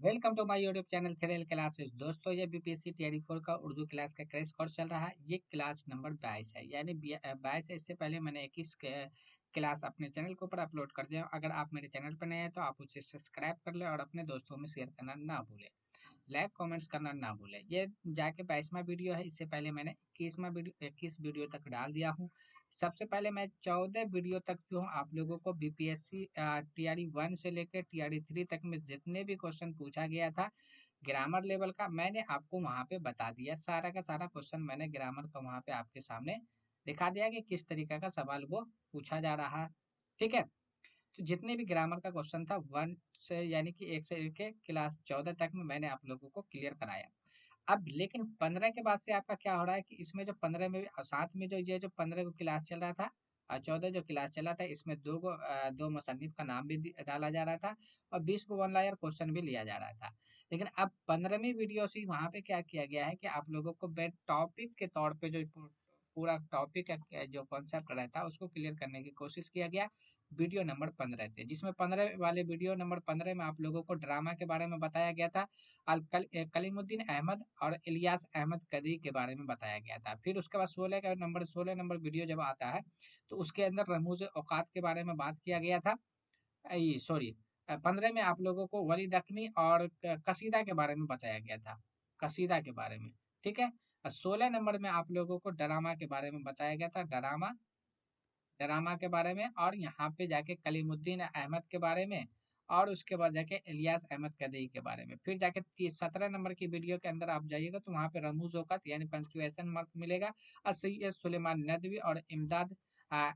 Welcome to my YouTube channel thrill classes. दोस्तों, ये BPSC TRE 4 का उर्दू क्लास का क्रैश कोर्स चल रहा है। ये क्लास नंबर 22 है, यानी 22 है। इससे पहले मैंने 21 क्लास अपने चैनल के ऊपर अपलोड कर दिया। अगर आप मेरे चैनल पर नए हैं तो आप उसे सब्सक्राइब कर लें और अपने दोस्तों में शेयर करना ना भूलें। लाइक कमेंट्स करना ना भूलें। ये जाके 22वां वीडियो है। इससे पहले मैंने 21 वीडियो तक डाल दिया हूँ। सबसे पहले मैं 14 वीडियो तक जो हूँ आप लोगों को बीपीएससी टीआरई 1 से लेकर टीआरई 3 तक में जितने भी क्वेश्चन पूछा गया था ग्रामर लेवल का, मैंने आपको वहां पे बता दिया। सारा का सारा क्वेश्चन मैंने ग्रामर का वहां पे आपके सामने दिखा दिया कि किस तरीके का सवाल वो पूछा जा रहा है। ठीक है। तो जितने भी ग्रामर का क्वेश्चन था 1 से यानी कि 1 से लेके क्लास 14 तक में मैंने आप लोगों को क्लियर कराया। अब लेकिन 15 के बाद से आपका क्या हो रहा है कि इसमें जो 15 में साथ में जो ये जो 15 को क्लास चल रहा था, 14 जो क्लास चला था, इसमें दो मुसन्निफ का नाम भी डाला जा रहा था और 20 को वन लायर क्वेश्चन भी लिया जा रहा था। लेकिन अब 15वीं वीडियो से वहां पे क्या किया गया है कि आप लोगों को बेड टॉपिक के तौर पे जो पूरा टॉपिक का जो कॉन्सेप्ट रहता है उसको क्लियर करने की कोशिश किया गया वीडियो नंबर 15 से, जिसमें 15 वाले वीडियो नंबर 15 में आप लोगों को ड्रामा के बारे में बताया गया था। कलीमुद्दीन अहमद और इलियास अहमद कदरी के बारे में बताया गया था। फिर उसके बाद 16 नंबर वीडियो जब आता है तो उसके अंदर रमूज औकात के बारे में बात किया गया था। ये सॉरी, 15 में आप लोगों को वली दखनी और कसीदा के बारे में बताया गया था। कसीदा के बारे में। ठीक है। 16 नंबर में आप लोगों को ड्रामा के बारे में बताया गया था। ड्रामा ड्रामा के बारे में, और यहाँ पे जाके कलीमुद्दीन अहमद के बारे में, और उसके बाद जाके इलियास अहमद कदई के बारे में। फिर जाके 17 नंबर की वीडियो के अंदर आप जाइएगा तो वहाँ पे रमूज औकत यानी पंक्चुएशन मार्क मिलेगा। और सैयद सुलेमान नदवी और इमदाद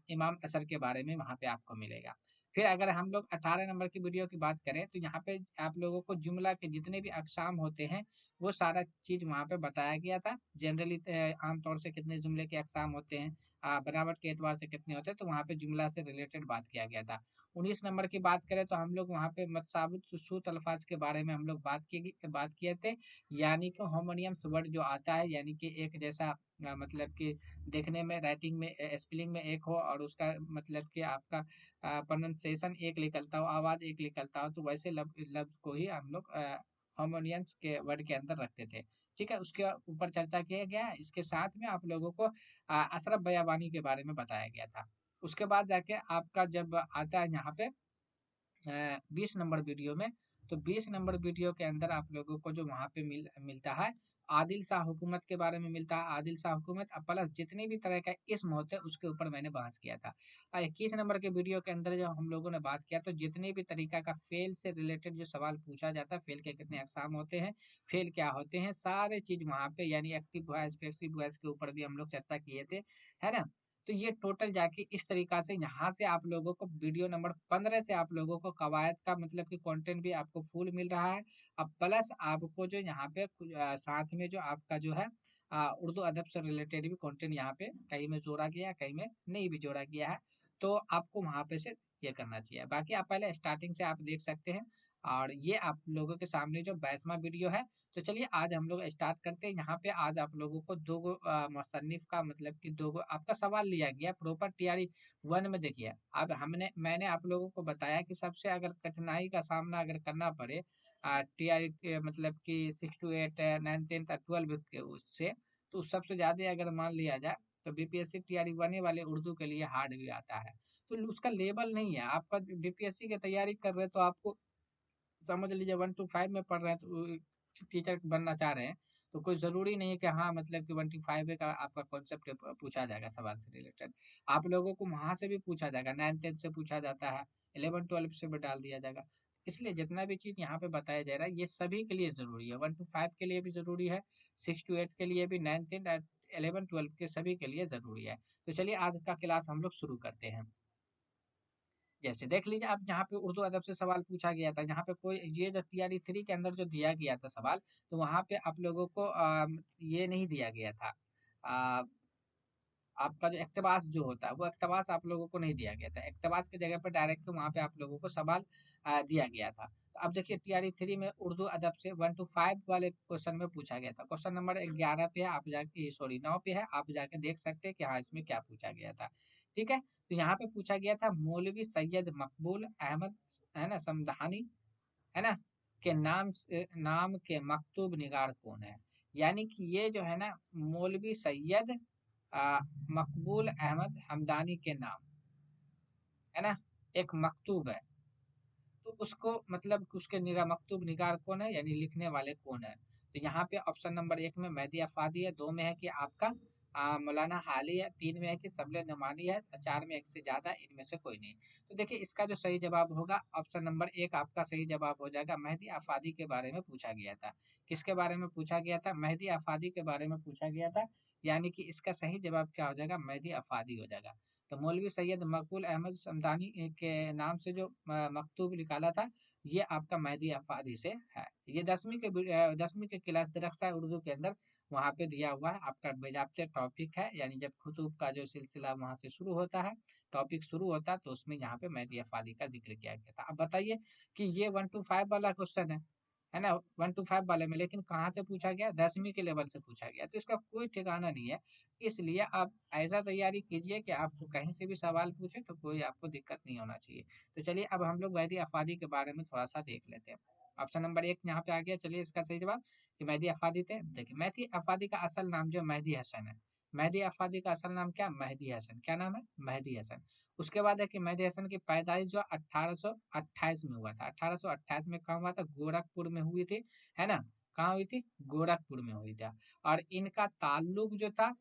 इमाम असर के बारे में वहाँ पे आपको मिलेगा। फिर अगर हम लोग 18 नंबर की वीडियो की बात करें तो यहाँ पे आप लोगों को जुमला के जितने भी अकसाम होते हैं वो सारा चीज वहाँ पे बताया गया था। जनरली आमतौर से कितने जुमले के अकसाम होते हैं, बनावट के एतबार से कितने होते हैं, तो वहाँ पे जुमला से रिलेटेड बात किया गया था। 19 नंबर की बात करें तो हम लोग वहाँ पे मतसाबुत सूत अल्फाज के बारे में हम लोग बात किए थे। यानी कि होमोनियम्स वर्ड जो आता है, यानी कि एक जैसा मतलब कि देखने में, राइटिंग में, स्पेलिंग में एक हो और उसका मतलब कि आपका प्रोनाउंसिएशन एक निकलता हो, आवाज एक निकलता हो, तो वैसे लफ्ज को ही हम लोग होमोनियम्स के वर्ड के अंदर रखते थे। ठीक है। उसके ऊपर चर्चा किया गया है। इसके साथ में आप लोगों को अशरफ बयाबानी के बारे में बताया गया था। उसके बाद जाके आपका जब आता है यहाँ पे 20 नंबर वीडियो में, तो 20 नंबर वीडियो के अंदर आप लोगों को जो वहाँ पे मिलता है, आदिल शाह हुकूमत के बारे में मिलता है। आदिल शाह हुकूमत प्लस जितने भी तरह का इस्म होते हैं उसके ऊपर मैंने बहस किया था। 21 नंबर के वीडियो के अंदर जो हम लोगों ने बात किया तो जितने भी तरीका का फेल से रिलेटेड जो सवाल पूछा जाता है, फेल के कितने अकसाम होते हैं, फेल क्या होते हैं, सारे चीज वहाँ पे यानी एक्टिव वॉइस पैसिव वॉइस के ऊपर भी हम लोग चर्चा किए थे, है ना। तो ये टोटल जाके इस तरीका से यहाँ से आप लोगों को वीडियो नंबर 15 से आप लोगों को कवायद का मतलब कि कंटेंट भी आपको फुल मिल रहा है। अब प्लस आपको जो यहाँ पे साथ में जो आपका जो है उर्दू अदब से रिलेटेड भी कंटेंट यहाँ पे कहीं में जोड़ा गया है, कहीं में नहीं भी जोड़ा गया है। तो आपको वहाँ पे से ये करना चाहिए। बाकी आप पहले स्टार्टिंग से आप देख सकते हैं। और ये आप लोगों के सामने जो 22वां वीडियो है। तो चलिए आज हम लोग स्टार्ट करते हैं। यहाँ पे आज आप लोगों को दो गो मुसन्निफ का मतलब कि दो गो आपका सवाल लिया गया प्रॉपर टीआरई 1 में। देखिए, अब मैंने आप लोगों को बताया कि सबसे अगर कठिनाई का सामना अगर करना पड़े टीआरई मतलब कि 6 to 8 9 10 12 के उससे, तो सबसे ज्यादा अगर मान लिया जाए तो बीपीएससी टीआरई 1 वाले उर्दू के लिए हार्ड भी आता है। तो उसका लेवल नहीं है। आपका बीपीएससी की तैयारी कर रहे हैं तो आपको समझ लीजिए 1 to 5 में पढ़ रहे हैं तो टीचर बनना चाह रहे हैं, तो कोई जरूरी नहीं है कि हाँ मतलब कि 1 to 5 का आपका कॉन्सेप्ट पूछा जाएगा सवाल से रिलेटेड। आप लोगों को वहां से भी पूछा जाएगा, 9 10 से पूछा जाता है, 11 12 से भी डाल दिया जाएगा। इसलिए जितना भी चीज यहाँ पे बताया जा रहा है ये सभी के लिए जरूरी है। 1 to 5 के लिए भी जरूरी है, 6 to 8 के लिए भी, 9 10 11 12 के सभी के लिए जरूरी है। तो चलिए आज का क्लास हम लोग शुरू करते हैं। जैसे देख लीजिए, अब यहाँ पे उर्दू अदब से सवाल पूछा गया था। यहाँ पे कोई ये जो टीआरई 3 के अंदर जो दिया गया था सवाल, तो वहाँ पे आप लोगों को ये नहीं दिया गया था। आ, आपका जो इक्तबास जो होता है वो इक्तबास आप लोगों को नहीं दिया गया था। इक्तबास की जगह पर डायरेक्ट वहाँ पे आप लोगों को सवाल दिया गया था। तो अब देखिए टीआरई 3 में उर्दू अदब से 1 to 5 वाले क्वेश्चन में पूछा गया था। क्वेश्चन नंबर 11 पे है, आप जाके सॉरी 9 पे है, आप जाके देख सकते हैं कि हाँ इसमें क्या पूछा गया था। ठीक है। तो यहाँ पे पूछा गया था मौलवी सैयद मकबूल अहमद, है ना, समदहानी, है ना, नाम के मकतूब निगार कौन है। यानी कि ये जो है ना मौलवी सैयद मकबूल अहमद हमदानी के नाम, है ना, एक मकतूब है। तो उसको मतलब उसके मकतूब निगार कौन है, यानी लिखने वाले कौन है। तो यहाँ पे ऑप्शन नंबर 1 में मेहदी अफादी है, 2 में है कि आपका मौलाना हाली है, 3 में है कि सबले नमानी है, 4 में एक से ज्यादा इनमें से कोई नहीं। तो देखिए इसका जो सही जवाब होगा ऑप्शन नंबर 1 आपका सही जवाब हो जाएगा। मेहदी अफादी के बारे में पूछा गया था। किसके बारे में पूछा गया था, मेहदी अफादी के बारे में पूछा गया था। यानी कि इसका सही जवाब क्या हो जाएगा, मेहदी अफादी हो जाएगा। तो मौलवी सैयद मकबूल अहमद समदानी के नाम से जो मकतूब निकाला था, ये आपका मेहदी अफादी से है। ये 10वीं के क्लास दरख्सा उर्दू के अंदर वहाँ पे दिया हुआ है, आपका बेजाबते टॉपिक है। यानी जब खुतूब का जो सिलसिला वहाँ से शुरू होता है, टॉपिक शुरू होता है, तो उसमें यहाँ पे मेहदी अफादी का जिक्र किया गया था। अब बताइए कि ये 1 to 5 वाला क्वेश्चन है ना, 1 to 5 वाले में, लेकिन कहाँ से पूछा गया, 10वीं के लेवल से पूछा गया। तो इसका कोई ठिकाना नहीं है। इसलिए आप ऐसा तैयारी कीजिए कि आपको कहीं से भी सवाल पूछे तो कोई आपको दिक्कत नहीं होना चाहिए। तो चलिए अब हम लोग मेहदी अफादी के बारे में थोड़ा सा देख लेते हैं। ऑप्शन नंबर 1 यहाँ पे आ गया। चलिए इसका सही जवाब कि मेहदी अफादी थे। देखिए मेहदी अफादी का असल नाम जो मेहदी हसन है। मेहदी अफादी का असल नाम क्या, मेहदी हसन। क्या नाम है, मेहदी हसन। उसके बाद है कि मेहदी हसन की पैदाइश जो 1828 में हुआ था। 1828 में कहाँ हुआ था, गोरखपुर में हुई थी, है ना। कहाँ हुई थी, गोरखपुर में हुई थी। और इनका ताल्लुक जो था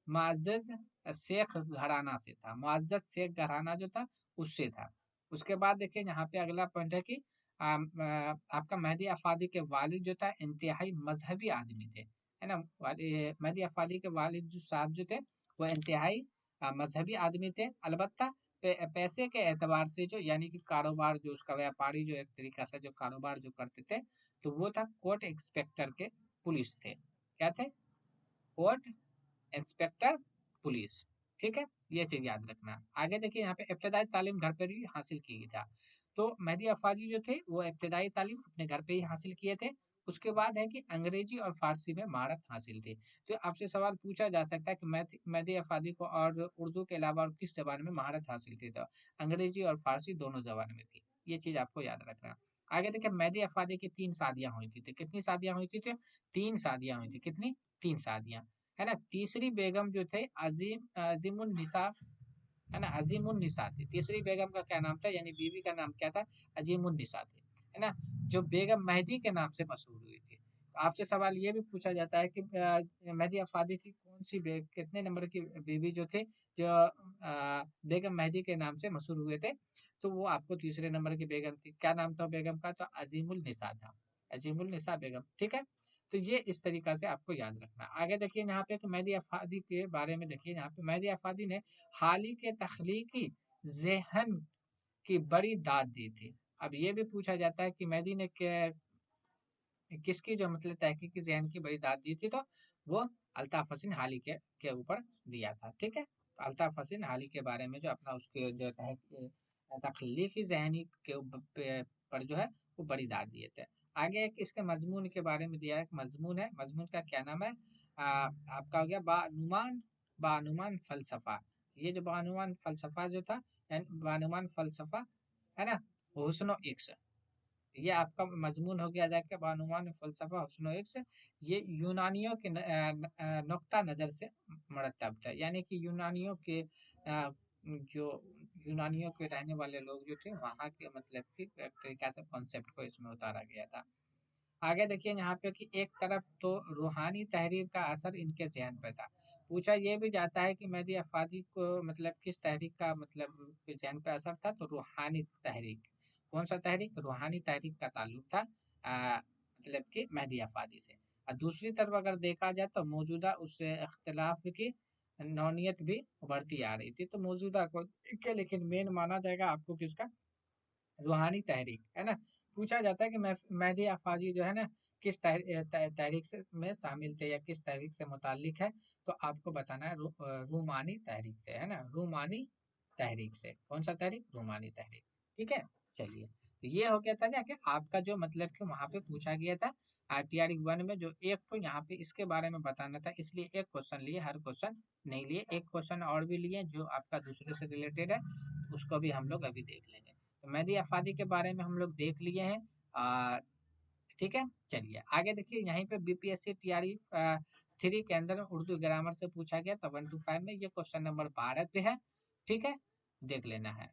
मुअज़्ज़ज़ शेख घराना से था। मुअज़्ज़ज़ शेख घराना जो था उससे था। उसके बाद देखिए यहाँ पे अगला पॉइंट है कि आपका मेहदी अफादी के वालिद जो था इंतहाई मजहबी आदमी थे, है ना। मेहदी अफादी के वालिद जो साहब जो थे वो इंतहाई मजहबी आदमी थे। अलबत्ता पैसे के एतबार से जो, यानी कि कारोबार जो उसका व्यापारी जो एक तरीका से जो कारोबार जो करते थे, तो वो था कोर्ट इंस्पेक्टर के पुलिस थे। क्या थे, कोर्ट इंस्पेक्टर पुलिस। ठीक है, ये चीज याद रखना। आगे देखिए यहाँ पे इब्तदाई तालीम घर पर ही हासिल की था। तो मेहदी अफाजी जो थे वो इब्तदाई तालीम अपने घर पे ही हासिल किए थे। उसके बाद है कि अंग्रेजी और फारसी में महारत हासिल थी। तो आपसे सवाल पूछा जा सकता है कि मेहदी अफादी को और उर्दू के अलावा और किस जबान में महारत हासिल थी, तो अंग्रेजी और फारसी दोनों जबान में थी। ये चीज आपको याद रखना। आगे देखिए मेहदी अफादी की 3 शादियां हुई थी। कितनी शादियां हुई थी, 3 शादियां हुई थी। कितनी, 3 शादियां, है ना। तीसरी बेगम जो थे अजीमुन निसा, है ना, अजीमुन निसा थी। तीसरी बेगम का क्या नाम था, यानी बीवी का नाम क्या था, अजीमुन निसा थी, है ना, जो बेगम मेहदी के नाम से मशहूर हुई थी। तो आपसे सवाल ये भी पूछा जाता है कि मेहदी अफादी की कौन सी कितने नंबर की बीवी जो थे, जो बेगम मेहदी के नाम से मशहूर हुए थे, तो वो आपको तीसरे नंबर की बेगम थी। क्या नाम था बेगम का, तो अजीमुल निसा था, अजीमुल निसा बेगम। ठीक है, तो ये इस तरीका से आपको याद रखना। आगे देखिए यहाँ पे कि मेहदी अफादी के बारे में देखिए, यहाँ पे मेहदी अफादी ने हाल ही के तख्लीकी जहन की बड़ी दाद दी थी। अब ये भी पूछा जाता है कि मेहदी ने किसकी जो मतलब तहकीकी जहन की बड़ी दाद दी थी, तो वो अल्ताफ हसन हाली के ऊपर दिया था। ठीक है, तो अल्ताफ हसन हाली के बारे में जो अपना उसके जो तख्लीकी जहनी के पर जो है वो बड़ी दाद दिए थे। आगे एक इसके मजमून के बारे में दिया है। एक मजमून है, मजमून का क्या नाम है, आपका हो गया बानुमान, बानुमान फलसफा। ये जो बानुमान फलसफा जो था, यानी बानुमान फलसफा, है ना, हुस्न इक्स, ये आपका मजमून हो गया जाके बानुमान फलसफा हुस्न इक्स। ये यूनानियों के नुक्ता नज़र से मरतब था। यानी कि यूनानियों के जो यूनानियों के रहने वाले लोग जो थे वहाँ के मतलब कि एक तरीका से कॉन्सेप्ट को इसमें उतारा गया था। आगे देखिए यहाँ पे कि एक तरफ तो रूहानी तहरीर का असर इनके ज़हन पे था। पूछा ये भी जाता है कि मेहदी अफादी को मतलब किस तहरीक का मतलब ज़हन पे असर था, तो रूहानी तहरीक। कौन सा तहरीक, रूहानी तहरीक का ताल्लुक था मतलब कि मेहदी अफादी से। और दूसरी तरफ अगर देखा जाए तो मौजूदा उस इख्तिलाफ की नौनियत भी उभरती आ रही थी। तो मौजूदा को के लेकिन मेन माना जाएगा आपको किसका, रूहानी तहरीक, है ना। पूछा जाता है कि मेहदी अफाजी जो है ना किस तहरीक से में शामिल थे या किस तहरीक से मुतालिक है, तो आपको बताना है रूमानी तहरीक से, है ना, रूमानी तहरीक से। कौन सा तहरीक, रूमानी तहरीक। ठीक है, चलिए तो ये हो गया था क्या कि आपका जो मतलब कि वहाँ पे पूछा गया था RTR 1 में जो एक तो यहाँ पे इसके बारे में बताना था, इसलिए एक क्वेश्चन लिए, हर क्वेश्चन नहीं लिए, एक क्वेश्चन और भी लिए जो आपका दूसरे से रिलेटेड है, उसको भी हम लोग अभी देख लेंगे। तो मेहदी अफादी के बारे में हम लोग देख लिए हैं। ठीक है। चलिए आगे देखिए, यहीं पे बीपीएससी टीआरई 3 के अंदर उर्दू ग्रामर से पूछा गया था 1 to 5 में, ये क्वेश्चन नंबर 12 पे है। ठीक है, देख लेना है।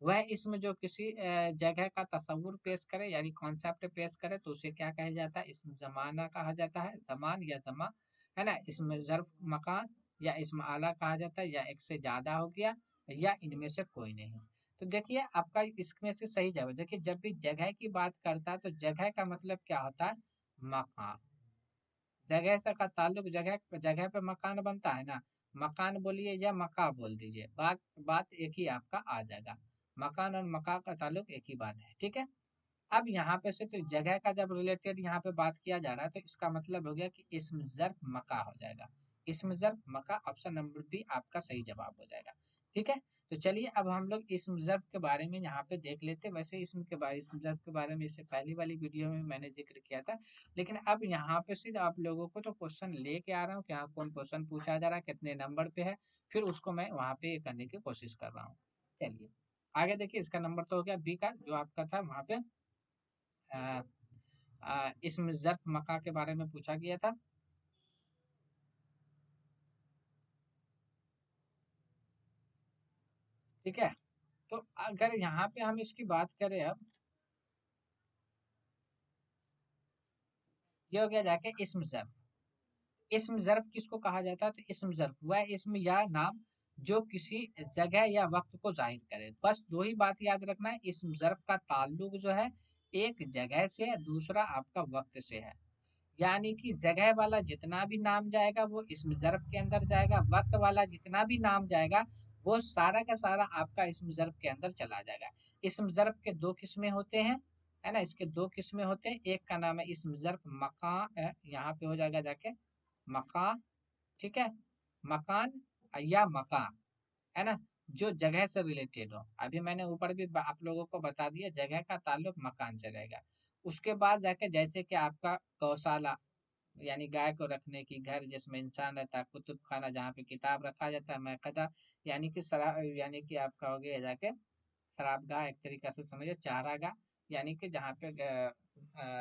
वह इसमें जो किसी जगह का तस्वुर पेश करे यानी कॉन्सेप्ट पेश करे तो उसे क्या कहा जाता है, इसम जमाना कहा जाता है, जमान या जमा, है ना। इसमें जर्फ मकान या इसमें आला कहा जाता है, या एक से ज्यादा हो गया, या इनमें से कोई नहीं। तो देखिए आपका इसमें से सही जवाब, देखिए जब भी जगह की बात करता है तो जगह का मतलब क्या होता है, मकान। जगह से का ताल्लुक जगह, जगह पे मकान बनता है ना, मकान बोलिए या मका बोल दीजिए, बात बात एक ही आपका आ जाएगा। मकान और मका का ताल्लुक एक ही बात है। ठीक है। अब यहाँ पे से तो जगह का जब रिलेटेड यहाँ पे बात किया जा रहा है तो इसका मतलब हो गया कि इसम ज़र्फ मका हो जाएगा। इसम ज़र्फ मका, ऑप्शन नंबर बी आपका सही जवाब हो जाएगा। ठीक है। तो चलिए अब हम लोग इसम ज़र्फ के बारे में यहाँ पे देख लेते हैं। वैसे इसम ज़र्फ के बारे में इससे पहली वाली वीडियो में मैंने जिक्र किया था, लेकिन अब यहाँ पे से आप लोगों को तो क्वेश्चन लेके आ रहा हूँ कि हाँ कौन क्वेश्चन पूछा जा रहा है, कितने नंबर पे है, फिर उसको मैं वहाँ पे करने की कोशिश कर रहा हूँ। चलिए आगे देखिए, इसका नंबर तो हो गया बी का जो आपका था वहाँ पे इसमें ज़र्फ मका के बारे में पूछा गया था। ठीक है। तो अगर यहाँ पे हम इसकी बात करें, अब ये हो गया जाके इसम ज़र्फ। इसम ज़र्फ किसको कहा जाता है, तो इसम ज़र्फ वह इसम या नाम जो किसी जगह या वक्त को जाहिर करे। बस दो ही बात याद रखना है, इसम ज़र्फ का ताल्लुक जो है एक जगह से है, दूसरा आपका वक्त से है। यानी कि जगह वाला जितना भी नाम जाएगा वो इसम ज़र्फ के अंदर जाएगा, वक्त वाला जितना भी नाम जाएगा वो सारा का सारा आपका इसम ज़र्फ के अंदर चला जाएगा। इसम ज़र्फ के दो किस्में होते हैं, है ना, इसके दो किस्में होते हैं। एक का नाम है इसम ज़र्फ मका, यहाँ पे हो जाएगा जाके मका। ठीक है, मकान या मका, है ना, जो जगह से रिलेटेड हो। अभी मैंने ऊपर भी आप लोगों को बता दिया जगह का ताल्लुक मकान से रहेगा। उसके बाद जाके जैसे कि आपका गौशाला यानी गाय को रखने की घर जिसमें इंसान रहता है, कुतुब खाना जहाँ पे किताब रखा जाता है, मैकदा यानी कि शराब, यानी कि आपका हो गया जाके शराबगाह, एक तरीका से समझिए चारागाह, यानी कि जहाँ पे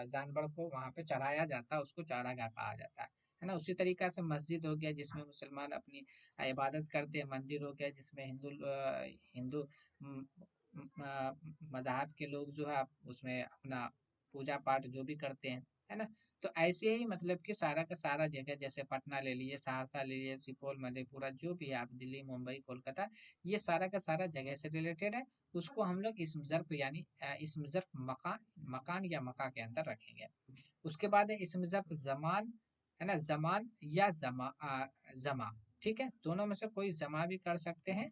जानवर को वहाँ पे चढ़ाया जाता है उसको चारागाह कहा जाता है ना। उसी तरीका से मस्जिद हो गया जिसमें मुसलमान अपनी इबादत करते हैं, मंदिर हो गया जिसमें हिंदू म, मजहब के लोग जो है उसमें अपना पूजा पाठ जो भी करते हैं, है ना। तो ऐसे ही मतलब कि सारा का सारा जगह, जैसे पटना ले लीजिए, सहरसा ले लीजिए, सुपौल, मधेपुरा, जो भी है आप, दिल्ली, मुंबई, कोलकाता, ये सारा का सारा जगह से रिलेटेड है। उसको हम लोग इसम ज़र्फ यानी इसम ज़र्फ मकान, मकान या मका के अंदर रखेंगे। उसके बाद है इसम ज़र्फ ज़मान, है ना, ज़मान या ज़मा। ठीक है, दोनों में से कोई जमा भी कर सकते हैं,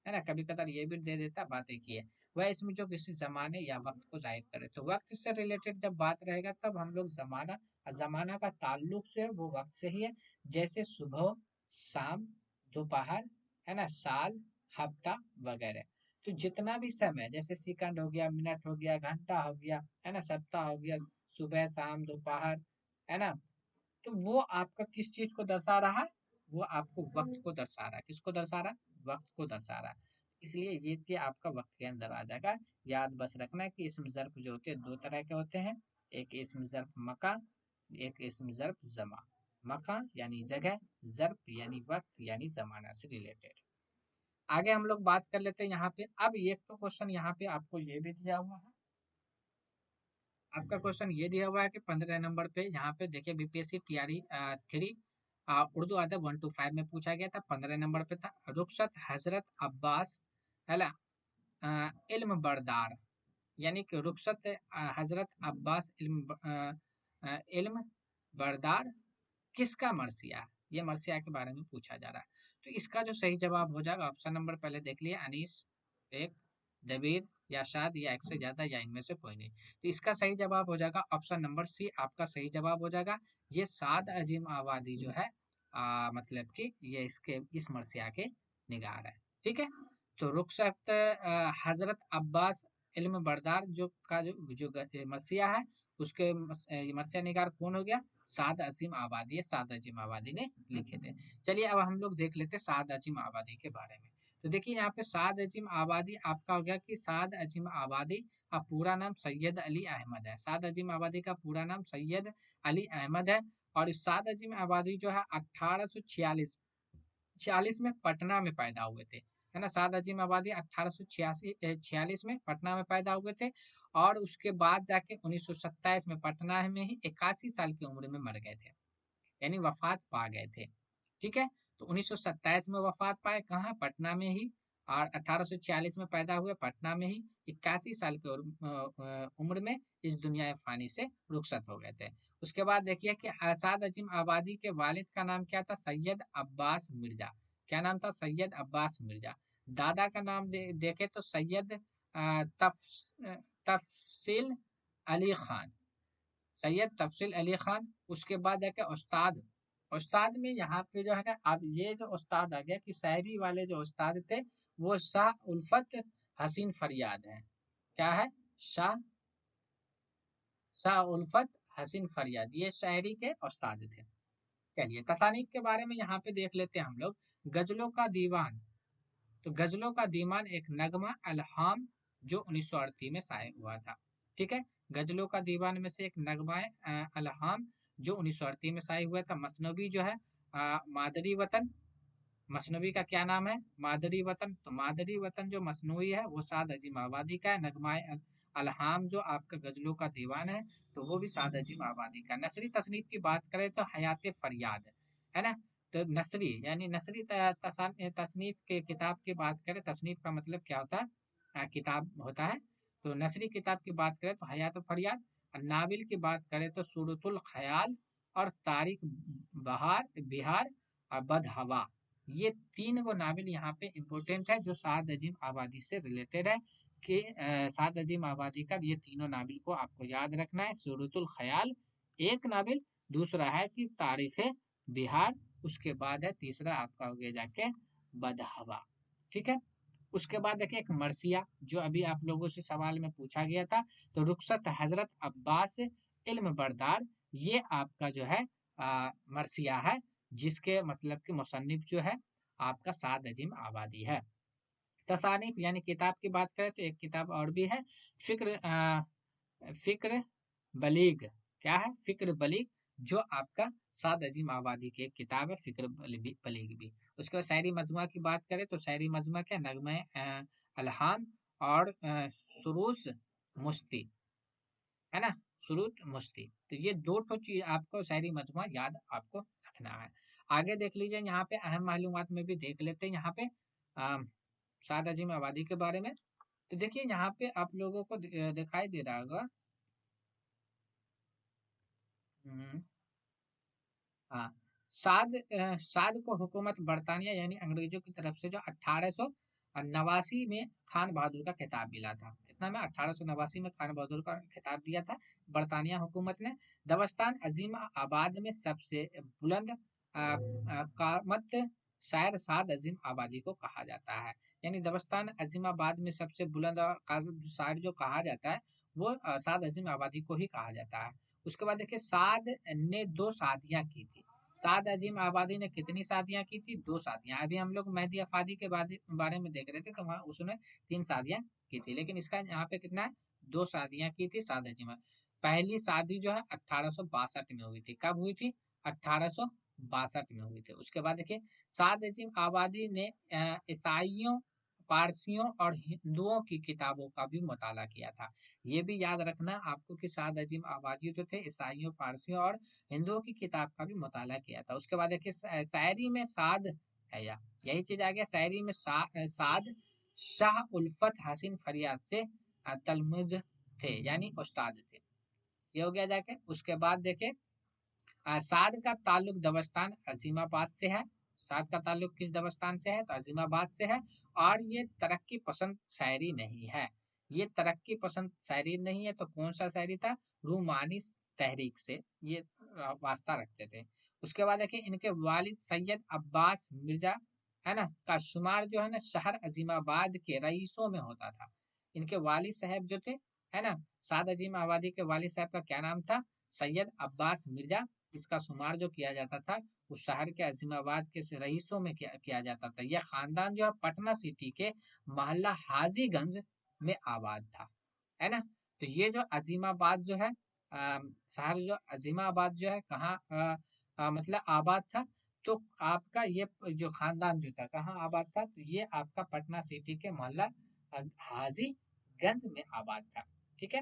है ना, कभी कभार ये भी दे देता, बात एक ही है। वह इसमें जो किसी जमाने या वक्त को जाहिर करे, तो वक्त से रिलेटेड जब बात रहेगा तब हम लोग जमाना, जमाना का ताल्लुक जो है वो वक्त से ही है। जैसे सुबह, शाम, दोपहर, है ना, साल, हफ्ता वगैरह। तो जितना भी समय, जैसे सेकंड हो गया, मिनट हो गया, घंटा हो गया, है ना, सप्ताह हो गया, सुबह, शाम, दोपहर, है ना, तो वो आपका किस चीज को दर्शा रहा है, वो आपको वक्त को दर्शा रहा है। किसको दर्शा रहा है, वक्त को दर्शा रहा है। इसलिए ये चीज आपका वक्त के अंदर आ जाएगा। याद बस रखना है कि इसम ज़र्फ जो होते हैं दो तरह के होते हैं, एक इसम ज़र्फ मका, एक इसम ज़र्फ जमा। मका यानी जगह, ज़र्फ यानी वक्त यानी जमाना से रिलेटेड। आगे हम लोग बात कर लेते हैं यहाँ पे। अब एक तो क्वेश्चन यहाँ पे आपको ये भी दिया हुआ है, आपका क्वेश्चन ये दिया हुआ है कि 15 नंबर पे यहाँ पे देखिए बीपीएससी टीआरई 3 उर्दू अदब 1 to 5 में पूछा गया था। 15 नंबर पे था रुखसत हजरत अब्बास, है ना, इल्म बरदार, यानी कि रुखसत हजरत अब्बास इल्म बरदार किसका मरसिया है? ये मरसिया के बारे में पूछा जा रहा है। तो इसका जो सही जवाब हो जाएगा, ऑप्शन नंबर पहले देख लिया, अनीस, एक, दबीर या शाद या एक से ज्यादा या इनमें से कोई नहीं। तो इसका सही जवाब हो जाएगा ऑप्शन नंबर सी आपका सही जवाब हो जाएगा। ये साद अजीम आबादी जो है मतलब कि ये इसके इस मरसिया के निगार है। ठीक है। तो रुखसत हजरत अब्बास इल्म बरदार जो का जो मरसिया है, उसके मरसिया निगार कौन हो गया, साद अजीम आबादी है, साद अजीम आबादी ने लिखे थे। चलिए अब हम लोग देख लेते हैं साद अजीम आबादी के बारे में। तो देखिए यहाँ पे साद अजीम आबादी आपका हो गया कि साद अजीम आबादी का पूरा नाम सैयद अली अहमद है। साद अजीम आबादी का पूरा नाम सैयद अली अहमद है। और इस साद अजीम आबादी जो है 1846 46 में पटना में पैदा हुए थे, है ना। साद अजीम आबादी 1846 में पटना में पैदा हुए थे और उसके बाद जाके 1927 में पटना में ही 81 साल की उम्र में मर गए थे, यानी वफात पा गए थे। ठीक है, तो 1927 में वफात पाए, कहाँ, पटना में ही। और 1846 में पैदा हुए, पटना में ही। 81 साल की उम्र में इस दुनिया फानी से रुखसत हो गए थे। उसके बाद देखिए कि साद अजीम आबादी के वालिद का नाम क्या था, सैयद अब्बास मिर्जा। क्या नाम था, सैयद अब्बास मिर्जा। दादा का नाम देखे तो सैयद तफसील अली खान, सैयद तफसील अली खान। उसके बाद जाके उस्ताद, उस्ताद में यहाँ पे जो है ना, अब ये जो उस्ताद आ गया कि शायरी वाले जो उस्ताद थे वो शाह उल्फत हसीन फरियाद है। क्या है, शाह शाह उल्फत हसीन फरियाद, ये शायरी के उस्ताद थे। चलिए तसानीफ के बारे में यहाँ पे देख लेते हैं हम लोग। गजलों का दीवान, तो गजलों का दीवान एक नगमा अलहाम जो 1938 में शाये हुआ था। ठीक है, गजलों का दीवान में से एक नगमा अलहाम जो 1938 में शाये हुआ था। मसनवी जो है मादरी वतन, मसनवी का क्या नाम है, मादरी वतन। तो मादरी वतन जो मसनवी है वो साद अजीम आबादी का है। नगमा अलहाम जो आपका गजलों का दीवान है तो वो भी साद अजीम आबादी का। नसरी तसनीफ की बात करें तो हयात फरियाद है ना। तो नसरी यानी नसरी तसनीफ के किताब की बात करें, तसनीफ का मतलब क्या होता है, किताब होता है। तो नसरी किताब की बात करें तो हयात फरियाद। और नाविल की बात करें तो सूरतुल ख्याल और तारिक बहार बिहार और बदहवा, ये तीन गो नावल यहाँ पे इम्पोर्टेंट है जो साद अजीम आबादी से रिलेटेड है। कि साद अजीम आबादी का ये तीनों नावल को आपको याद रखना है। सूरतुल ख्याल एक नावल, दूसरा है कि तारीख बिहार, उसके बाद है तीसरा आपका हो गया जाके बदहवा। ठीक है, उसके बाद देखिए एक मरसिया जो अभी आप लोगों से सवाल में पूछा गया था। तो रुखसत हजरत अब्बास इल्म बरदार, ये आपका जो है मरसिया है, जिसके मतलब कि मुसन्निफ जो है आपका साद अजीम आबादी है। तसानीफ यानी किताब की बात करें तो एक किताब और भी है, फिक्र फिक्र बलीग। क्या है, फिक्र बलीग, जो आपका साद अजीम आबादी की एक किताब है, फिक्र बलीग भी। उसके बाद शायरी मजमुआ की बात करें तो शायरी मजमुआ क्या, नगमे अलहाम और सुरूस मुस्ती, है ना, सुरूत मुस्ती। तो ये दो तो चीज आपको शायरी मजमुआ याद आपको रखना है। आगे देख लीजिए, यहाँ पे अहम मालूमात में भी देख लेते हैं यहाँ पे साद अजीम आबादी के बारे में। तो देखिए यहाँ पे आप लोगों को दिखाई दे रहा होगा। हम्म, हाँ, साद को हुकूमत बरतानिया यानी अंग्रेजों की तरफ से जो 1889 में खान बहादुर का खिताब मिला था। कितना में, 1889 में खान बहादुर का खिताब दिया था बरतानिया हुकूमत ने। दबस्तान अजीम आबाद में सबसे बुलंद कामत शायर साद अजीम आबादी को कहा जाता है। यानी दबस्तान अजीमाबाद में सबसे बुलंद और शायर जो कहा जाता है वो साद अजीम आबादी को ही कहा जाता है। उसके बाद देखिए साद ने 2 शादियां की थी। साद अजीम आबादी ने कितनी शादियां की थी, 2 शादियां। अभी हम लोग मेहदी अफादी के बारे में देख रहे थे तो वहाँ उसने 3 शादियां की थी, लेकिन इसका यहाँ पे कितना है, 2 शादियां की थी साद अजीम। पहली शादी जो है 1862 में हुई थी। कब हुई थी, 1862 में हुई थी। उसके बाद देखिए साद अजीम आबादी ने ईसाइयों, पारसियों और हिंदुओं की किताबों का भी मुताला किया था। ये भी याद रखना आपको कि साद अजीम आबादी जो थे ईसाइयों, पारसियों और हिंदुओं की किताब का भी मुताला किया था। उसके बाद देखिए शायरी में साद है, या यही चीज आ गया, शायरी में साद शाह उल्फत हसीन फरियाद से तलमुज थे, यानी उस्ताद थे। ये हो गया जाके। उसके बाद देखे साद का ताल्लुक दबस्तान अजीमाबाद से है। साद का ताल्लुक किस दबस्तान से है, तो अजीमाबाद से है। और ये तरक्की पसंद शायरी नहीं है, ये तरक्की पसंद शायरी नहीं है। तो कौन सा शायरी था, रूमानी तहरीक से ये वास्ता रखते थे। उसके बाद देखिए इनके वालिद सैयद अब्बास मिर्जा, है ना, का शुमार जो है ना शहर अजीमाबाद के रईसों में होता था। इनके वालिद साहब जो थे, है ना, साद अजीम आबादी के वालिद साहब का क्या नाम था, सैयद अब्बास मिर्जा। इसका शुमार जो किया जाता था उस शहर के अजीमाबाद के रईसों में किया जाता था। यह खानदान जो है पटना सिटी के मोहल्ला हाजीगंज में आबाद था, है ना। तो ये जो अजीमाबाद जो है शहर जो अजीमाबाद जो है कहाँ मतलब आबाद था। तो आपका ये जो खानदान जो था कहाँ आबाद था, तो ये आपका पटना सिटी के मोहल्ला हाजीगंज में आबाद था। ठीक है।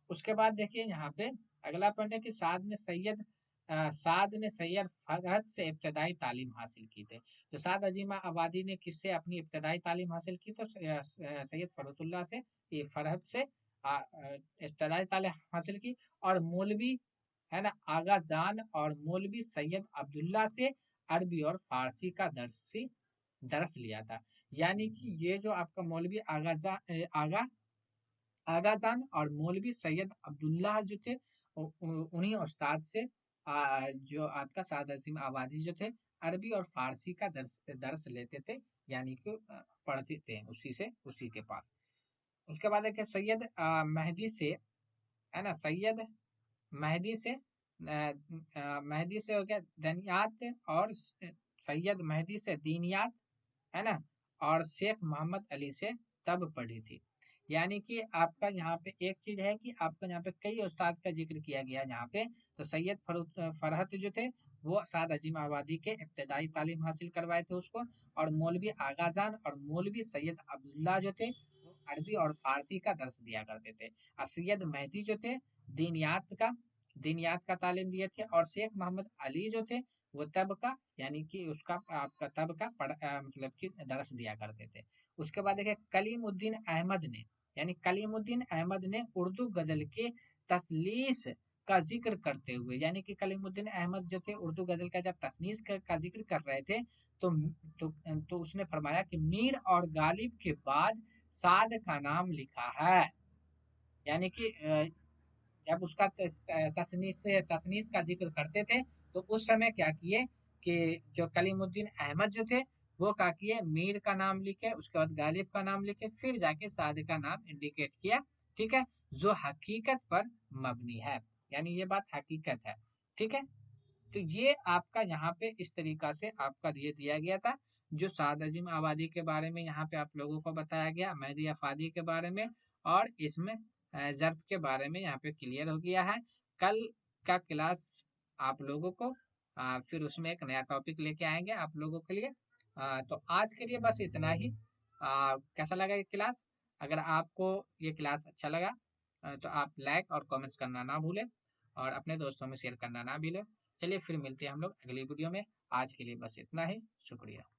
उसके बाद देखिए यहाँ पे अगला पॉइंट है कि साद ने सैयद फरहद से इब्तदाई तालीम हासिल की थी। तो साद अजीमा आबादी ने किससे अपनी इब्तदाई तालीम हासिल की, तो सैयद फरहतुल्लाह से, ये फरहद से इब्तदाई तालीम हासिल की। और मौलवी है ना आगा जान और मौलवी सैयद अब्दुल्ला से अरबी और फारसी का दरस लिया था। यानी कि ये जो आपका मौलवी आगा आगाजान और मौलवी सैयद अब्दुल्लाह जो थे उन्हीं उस्ताद से जो आपका साद अजीम आबादी जो थे अरबी और फारसी का दर्स लेते थे, यानी कि पढ़ते थे उसी के पास। उसके बाद है कि सैयद मेहदी से, है ना, मेहदी से हो गया दनियात, और सैयद मेहदी से दीनियात, है ना, और शेख मोहम्मद अली से तब पढ़ी थी। यानी कि आपका यहाँ पे एक चीज है कि आपका यहाँ पे कई उस्ताद का जिक्र किया गया यहाँ पे। तो सैयद फरहत जो थे वो साद अजीम आबादी के इब्तदाई तालीम हासिल करवाए थे उसको। और मौलवी आगाजान और मौलवी सैयद अब्दुल्ला जो थे वो अरबी और फारसी का दर्स दिया करते थे। और सैयद मेहदी जो थे दीनियात का दीनियात का तालीम दिए थे। और शेख मोहम्मद अली जो थे वो तब का, यानी कि उसका आपका तब का मतलब कि दरस दिया करते थे। उसके बाद देखिए कलीमुद्दीन अहमद ने, यानी कलीमुद्दीन अहमद ने उर्दू गजल के तसलीस का जिक्र करते हुए, यानी कि कलीमुद्दीन अहमद जो थे उर्दू गजल का जब तसनीस का जिक्र कर रहे थे तो तो, तो उसने फरमाया कि मीर और गालिब के बाद साद का नाम लिखा है। यानी कि जब उसका तसनीस का जिक्र करते थे तो उस समय क्या किए कि जो कलीमुद्दीन अहमद जो थे वो क्या किए, मीर का नाम लिखे, उसके बाद गालिब का नाम लिखे, फिर जाके साद का नाम इंडिकेट किया। ठीक है, जो हकीकत पर मबनी है, यानी ये बात हकीकत है। ठीक है। तो ये आपका यहाँ पे इस तरीका से आपका ये दिया गया था, जो साद अजीम आबादी के बारे में यहाँ पे आप लोगों को बताया गया, मेहदी अफादी के बारे में, और इसमें ज़र्फ के बारे में यहाँ पे क्लियर हो गया है। कल का क्लास आप लोगों को फिर उसमें एक नया टॉपिक लेके आएंगे आप लोगों के लिए। तो आज के लिए बस इतना ही। कैसा लगा ये क्लास? अगर आपको ये क्लास अच्छा लगा तो आप लाइक और कमेंट्स करना ना भूलें, और अपने दोस्तों में शेयर करना ना भूलें। चलिए फिर मिलते हैं हम लोग अगली वीडियो में। आज के लिए बस इतना ही। शुक्रिया।